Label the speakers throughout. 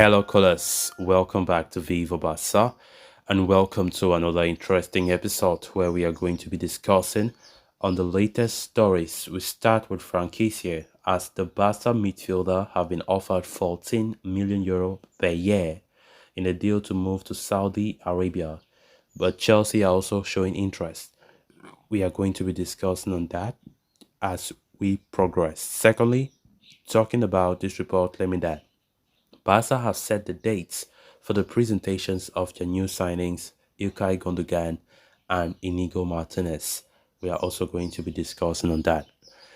Speaker 1: Hello, callers. Welcome back to Vivo Barca, and welcome to another interesting episode where we are going to be discussing on the latest stories. We start with Franck Kessie, as the Barca midfielder have been offered 14 million euro per year in a deal to move to Saudi Arabia, but Chelsea are also showing interest. We are going to be discussing on that as we progress. Secondly, talking about this report claiming that Barca have set the dates for the presentations of their new signings, Ilkay Gundogan and Inigo Martinez. We are also going to be discussing on that.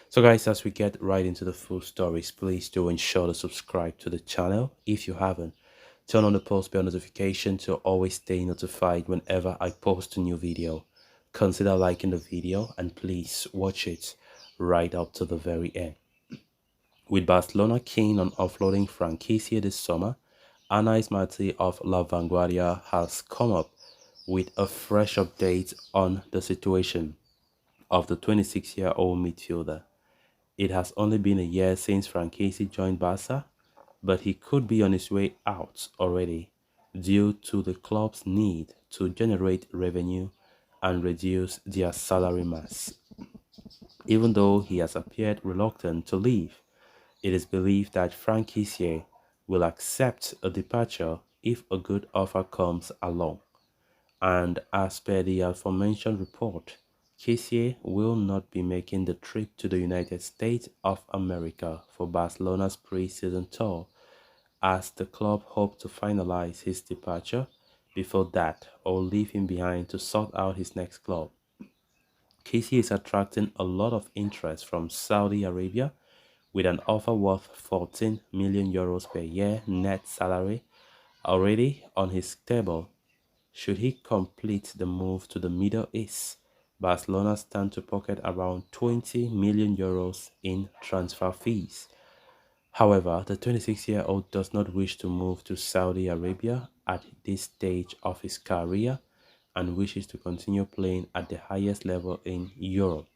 Speaker 1: So guys, as we get right into the full stories, please do ensure to subscribe to the channel if you haven't. Turn on the post bell notification to always stay notified whenever I post a new video. Consider liking the video and please watch it right up to the very end. With Barcelona keen on offloading Franck Kessie this summer, Anais Marti of La Vanguardia has come up with a fresh update on the situation of the 26-year-old midfielder. It has only been a year since Franck Kessie joined Barca, but he could be on his way out already due to the club's need to generate revenue and reduce their salary mass. Even though he has appeared reluctant to leave, it is believed that Franck Kessie will accept a departure if a good offer comes along. And as per the aforementioned report, Kessie will not be making the trip to the United States of America for Barcelona's pre-season tour, as the club hoped to finalize his departure before that or leave him behind to sort out his next club. Kessie is attracting a lot of interest from Saudi Arabia with an offer worth 14 million euros per year net salary already on his table. Should he complete the move to the Middle East, Barcelona stand to pocket around 20 million euros in transfer fees. However, the 26-year-old does not wish to move to Saudi Arabia at this stage of his career and wishes to continue playing at the highest level in Europe.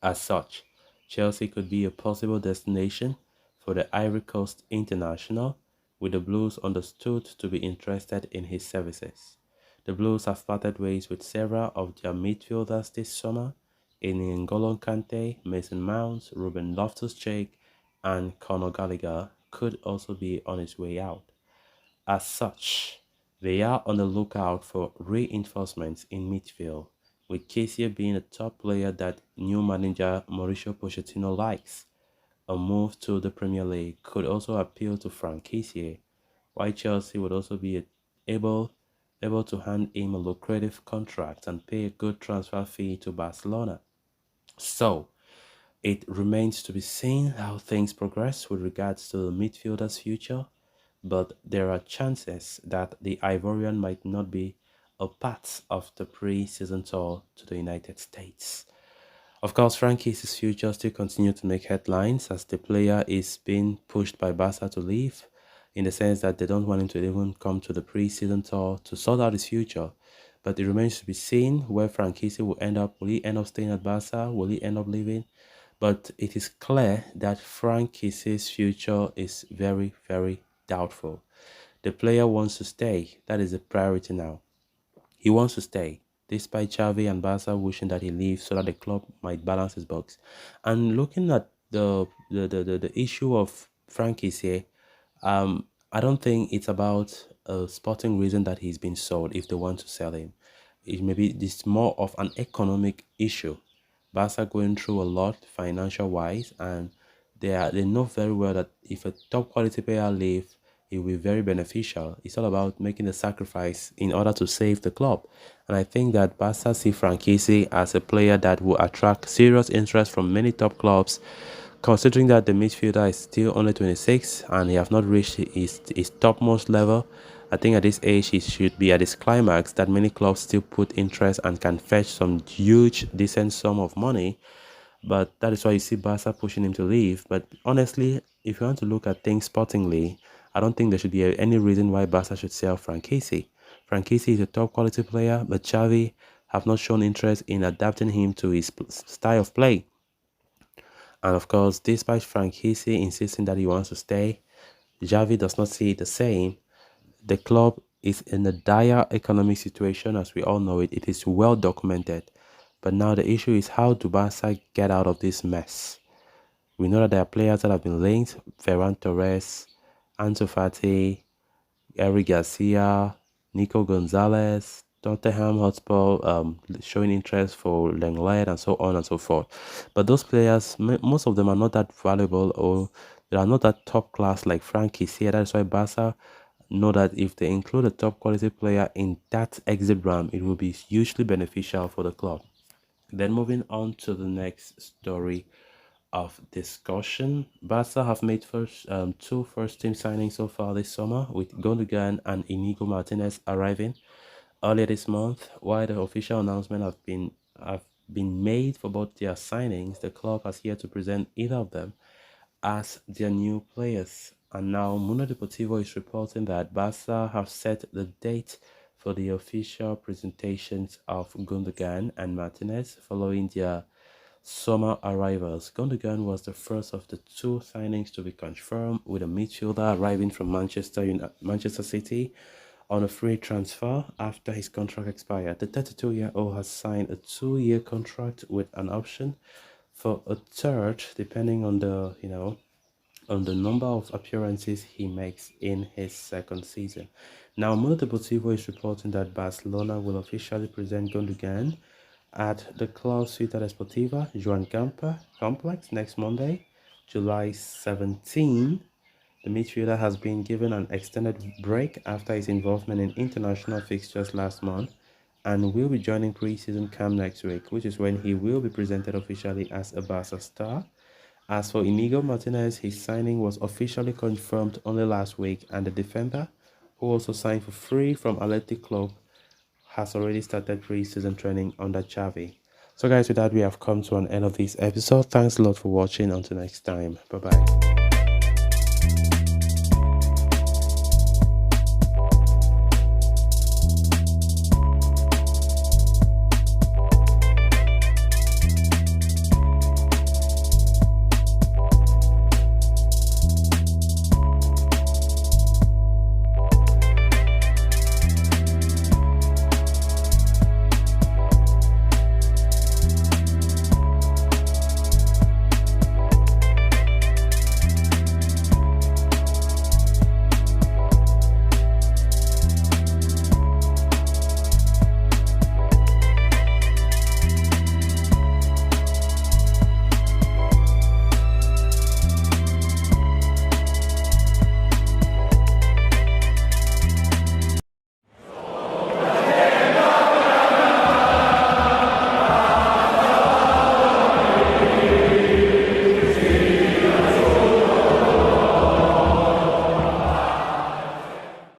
Speaker 1: As such, Chelsea could be a possible destination for the Ivory Coast international, with the Blues understood to be interested in his services. The Blues have parted ways with several of their midfielders this summer in N'Golo Kante, Mason Mount, Ruben Loftus-Cheek, and Conor Gallagher could also be on his way out. As such, they are on the lookout for reinforcements in midfield, with Kessie being a top player that new manager Mauricio Pochettino likes. A move to the Premier League could also appeal to Franck Kessie, while Chelsea would also be able to hand him a lucrative contract and pay a good transfer fee to Barcelona. So, it remains to be seen how things progress with regards to the midfielder's future, but there are chances that the Ivorian might not be a part of the pre-season tour to the United States. Of course, Franck Kessie's future still continues to make headlines as the player is being pushed by Barca to leave, in the sense that they don't want him to even come to the pre-season tour to sort out his future. But it remains to be seen where Franck Kessie will end up. Will he end up staying at Barca? Will he end up leaving? But it is clear that Franck Kessie's future is very, very doubtful. The player wants to stay. That is the priority now. He wants to stay, despite Xavi and Barca wishing that he leaves so that the club might balance his books. And looking at the issue of Franck Kessie, I don't think it's about a sporting reason that he's been sold if they want to sell him. It maybe it's more of an economic issue. Barca going through a lot financial wise, and they know very well that if a top quality player leave, it will be very beneficial. It's all about making a sacrifice in order to save the club. And I think that Barca see Franck Kessie as a player that will attract serious interest from many top clubs, considering that the midfielder is still only 26 and he has not reached his topmost level. I think at this age he should be at his climax that many clubs still put interest and can fetch some huge decent sum of money. But that is why you see Barca pushing him to leave. But honestly, if you want to look at things sportingly, I don't think there should be any reason why Barca should sell Franck Kessie. Franck Kessie is a top quality player, but Xavi have not shown interest in adapting him to his style of play. And of course, despite Franck Kessie insisting that he wants to stay, Xavi does not see it the same. The club is in a dire economic situation, as we all know it. It is well documented. But now the issue is, how do Barca get out of this mess? We know that there are players that have been linked: Ferran Torres, Ansu Fati, Eric Garcia, Nico Gonzalez, Tottenham Hotspur showing interest for Lenglet, and so on and so forth. But those players, most of them are not that valuable, or they are not that top class like Franck Kessie. That's why Barca know that if they include a top quality player in that exit round, it will be hugely beneficial for the club. Then moving on to the next story of discussion, Barca have made two first team signings so far this summer, with Gundogan and Inigo Martinez arriving earlier this month. While the official announcement have been made for both their signings, the club has yet to present either of them as their new players. And now Mundo Deportivo is reporting that Barca have set the date for the official presentations of Gundogan and Martinez following their summer arrivals. Gundogan was the first of the two signings to be confirmed, with a midfielder arriving from Manchester City on a free transfer after his contract expired. The 32-year-old has signed a 2-year contract with an option for a third, depending on the number of appearances he makes in his second season. Now, Mundo Deportivo is reporting that Barcelona will officially present Gundogan at the Club Ciutat Esportiva Joan Gamper complex next Monday, July 17. The midfielder has been given an extended break after his involvement in international fixtures last month, and will be joining pre-season camp next week, which is when he will be presented officially as a Barca star. As for Inigo Martinez, his signing was officially confirmed only last week, and the defender, who also signed for free from Athletic Club, has already started pre-season training under Xavi. So guys, with that, we have come to an end of this episode. Thanks a lot for watching. Until next time, bye bye.